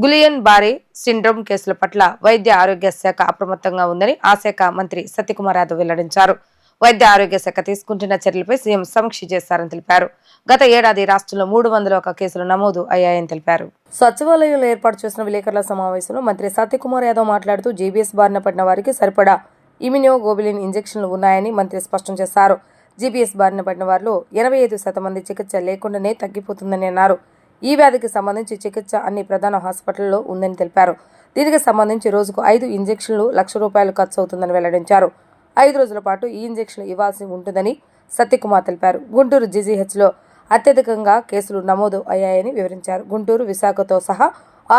Guillain బారే syndrome కేసుల పట్ల వైద్య ఆరోగ్య శాఖ అప్రమత్తంగా ఉందని ఆ శాఖ మంత్రి సత్యకుమార్ యాదవ్ వెల్లడించారు. వైద్య ఆరోగ్య శాఖ తీసుకుంటున్న చర్యలపై సీఎం సమీక్ష చేశారని తెలిపారు. గత ఏడాది రాష్ట్రంలో 301 కేసులు నమోదు అయ్యాయని తెలిపారు. సచివాలయంలో ఏర్పాటు చేసిన విలేకరుల సమావేశంలో మంత్రి సత్యకుమార్ యాదవ్ మాట్లాడుతూ జీబీఎస్ బారిన పడిన వారికి సరిపడా ఇమ్యునోగ్లోబులిన్ ఇంజెక్షన్లు ఉన్నాయని మంత్రి స్పష్టం చేశారు. జీబీఎస్ బారిన పడిన వారిలో 85% మంది చికిత్స లేకుండానే తగ్గిపోతుందని అన్నారు. ఈ వ్యాధికి సంబంధించి చికిత్స అన్ని ప్రధాన హాస్పిటల్లో ఉందని తెలిపారు. దీనికి సంబంధించి రోజుకు 5 ఇంజెక్షన్లు ₹1,00,000 ఖర్చు అవుతుందని వెల్లడించారు. 5 రోజుల పాటు ఈ ఇంజెక్షన్లు ఇవ్వాల్సి ఉంటుందని సత్యకుమార్ తెలిపారు. గుంటూరు జీజీహెచ్లో అత్యధికంగా కేసులు నమోదు అయ్యాయని వివరించారు. గుంటూరు, విశాఖతో సహా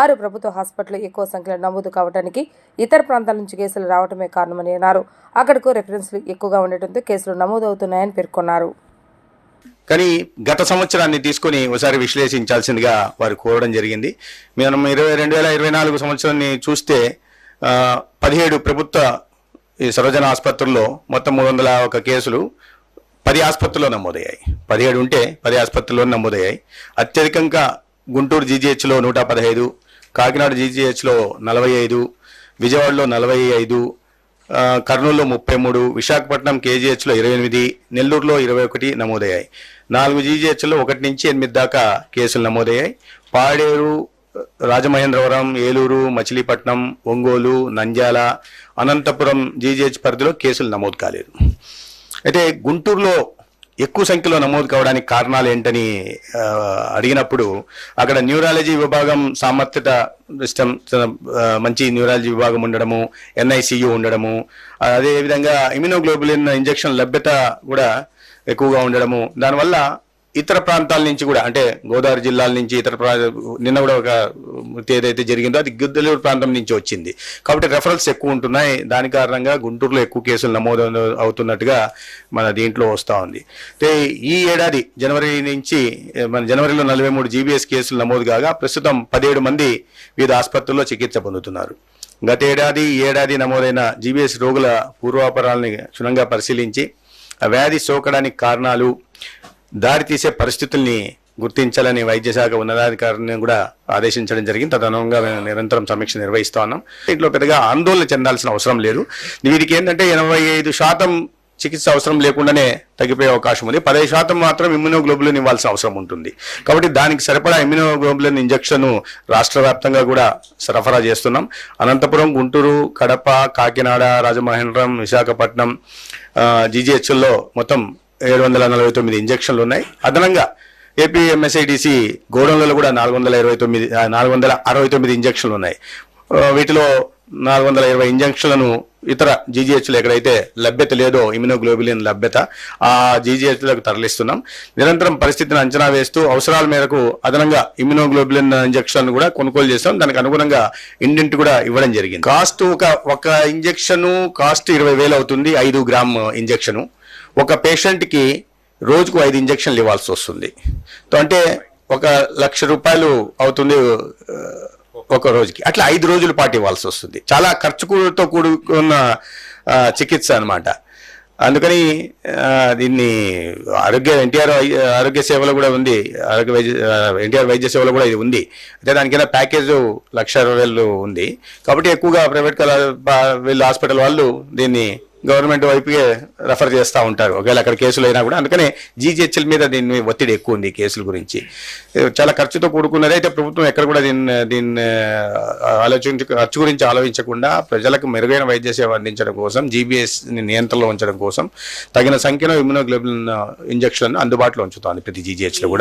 6 ప్రభుత్వ హాస్పిటల్ ఎక్కువ సంఖ్యలో నమోదు కావడానికి ఇతర ప్రాంతాల నుంచి కేసులు రావడమే కారణమని అన్నారు. అక్కడకు రెఫరెన్స్లు ఎక్కువగా ఉండటంతో కేసులు నమోదు అవుతున్నాయని పేర్కొన్నారు. కానీ గత సంవత్సరాన్ని తీసుకొని ఒకసారి విశ్లేషించాల్సిందిగా వారు కోరడం జరిగింది. మనం 2024 సంవత్సరాన్ని చూస్తే 17 ప్రభుత్వ ఈ సర్వజన ఆసుపత్రుల్లో మొత్తం 301 కేసులు 10 ఆసుపత్రుల్లో నమోదయ్యాయి. 17 ఉంటే 10 ఆసుపత్రుల్లో నమోదయ్యాయి. అత్యధికంగా గుంటూరు జీజీహెచ్లో 115, కాకినాడ జీజీహెచ్లో 45, విజయవాడలో 45, కర్నూలులో 33, విశాఖపట్నం కేజీహెచ్లో 28, నెల్లూరులో 21 నమోదయ్యాయి. 4 జీజీహెచ్లో 1 నుంచి 8 దాకా కేసులు నమోదయ్యాయి. పాడేరు, రాజమహేంద్రవరం, ఏలూరు, మచిలీపట్నం, ఒంగోలు, నంద్యాల, అనంతపురం జీజీహెచ్ పరిధిలో కేసులు నమోదు కాలేదు. అయితే గుంటూరులో ఎక్కువ సంఖ్యలో నమోదు కావడానికి కారణాలు ఏంటని అడిగినప్పుడు అక్కడ న్యూరాలజీ విభాగం సామర్థ్యత సిస్టమ్, మంచి న్యూరాలజీ విభాగం ఉండడము, ఎన్ఐసియు ఉండడము, అదేవిధంగా ఇమ్యునోగ్లోబులిన్ ఇంజెక్షన్ లభ్యత కూడా ఎక్కువగా ఉండడము, దానివల్ల ఇతర ప్రాంతాల నుంచి కూడా అంటే గోదావరి జిల్లాల నుంచి నిన్న కూడా ఒక మృతి ఏదైతే జరిగిందో అది గిద్దలూరు ప్రాంతం నుంచి వచ్చింది. కాబట్టి రెఫరల్స్ ఎక్కువ ఉంటున్నాయి. దాని కారణంగా గుంటూరులో ఎక్కువ కేసులు నమోదు అవుతున్నట్టుగా మన దీంట్లో వస్తూ ఉంది. అయితే ఈ ఏడాది జనవరిలో 43 జీబీఎస్ కేసులు నమోదు కాగా ప్రస్తుతం 17 మంది వివిధ ఆసుపత్రుల్లో చికిత్స పొందుతున్నారు. గత ఏడాది నమోదైన జీబీఎస్ రోగుల పూర్వాపరాలని క్షుణ్ణంగా పరిశీలించి ఆ వ్యాధి సోకడానికి కారణాలు, దారితీసే పరిస్థితుల్ని గుర్తించాలని వైద్య శాఖ ఉన్నతాధికారిని కూడా ఆదేశించడం జరిగింది. తదనుగుణంగా మేము నిరంతరం సమీక్ష నిర్వహిస్తూ ఉన్నాం. దీంట్లో పెద్దగా ఆందోళన చెందాల్సిన అవసరం లేదు. వీరికి ఏంటంటే 85% చికిత్స అవసరం లేకుండానే తగ్గిపోయే అవకాశం ఉంది. 10% మాత్రం ఇమ్యునోగ్లోబులిన్ ఇవ్వాల్సిన అవసరం ఉంటుంది. కాబట్టి దానికి సరిపడా ఇమ్యునోగ్లోబులిన్ ఇంజెక్షన్ రాష్ట్ర వ్యాప్తంగా కూడా సరఫరా చేస్తున్నాం. అనంతపురం, గుంటూరు, కడప, కాకినాడ, రాజమహేంద్రం, విశాఖపట్నం జీజీహెచ్ల్లో మొత్తం 749 ఇంజెక్షన్లు ఉన్నాయి. అదనంగా ఏపీఎంఎస్ఐడిసి గోడౌన్లలో కూడా 469 ఇంజెక్షన్లు ఉన్నాయి. వీటిలో 420 ఇంజెక్షన్లను ఇతర జీజీహెచ్లు ఎక్కడైతే లభ్యత లేదో ఇమ్యునోగ్లోబులిన్ లభ్యత ఆ జీజీహెచ్లకు తరలిస్తున్నాం. నిరంతరం పరిస్థితిని అంచనా వేస్తూ అవసరాల మేరకు అదనంగా ఇమ్యునోగ్లోబులిన్ ఇంజెక్షన్ కూడా కొనుగోలు చేస్తాం. దానికి అనుగుణంగా ఇండెంట్ కూడా ఇవ్వడం జరిగింది. కాస్ట్ ఒక ఇంజెక్షన్ కాస్ట్ 20,000 అవుతుంది. 5 గ్రామ్ ఇంజెక్షను. ఒక పేషెంట్కి రోజుకు 5 ఇంజెక్షన్లు ఇవ్వాల్సి వస్తుంది. అంటే ₹1,00,000 అవుతుంది ఒక రోజుకి. అట్లా 5 రోజుల పాటు ఇవ్వాల్సి వస్తుంది. చాలా ఖర్చుతో కూడుకున్న చికిత్స అనమాట. అందుకని దీన్ని ఎన్టీఆర్ ఆరోగ్య సేవలో కూడా ఉంది, ఎన్టీఆర్ వైద్య సేవలో కూడా ఇది ఉంది. అయితే దానికైనా ప్యాకేజ్ ₹1,20,000 ఉంది. కాబట్టి ఎక్కువగా ప్రైవేట్ వీళ్ళు హాస్పిటల్ వాళ్ళు దీన్ని గవర్నమెంట్ వైపుకే రెఫర్ చేస్తూ ఉంటారు ఒకవేళ అక్కడ కేసులు అయినా కూడా. అందుకనే జీజీహెచ్ఎల్ మీద దీన్ని ఒత్తిడి ఎక్కువ ఉంది. కేసుల గురించి చాలా ఖర్చుతో కూడుకున్నది. అయితే ప్రభుత్వం ఎక్కడ కూడా దీన్ని ఖర్చు గురించి ఆలోచించకుండా ప్రజలకు మెరుగైన వైద్య సేవ అందించడం కోసం, జీబీఎస్ నియంత్రణలో ఉంచడం కోసం తగిన సంఖ్యలో ఇమ్యునోగ్లోబులిన్ ఇంజెక్షన్ అందుబాటులో ఉంచుతోంది ప్రతి జీజీహెచ్లో కూడా.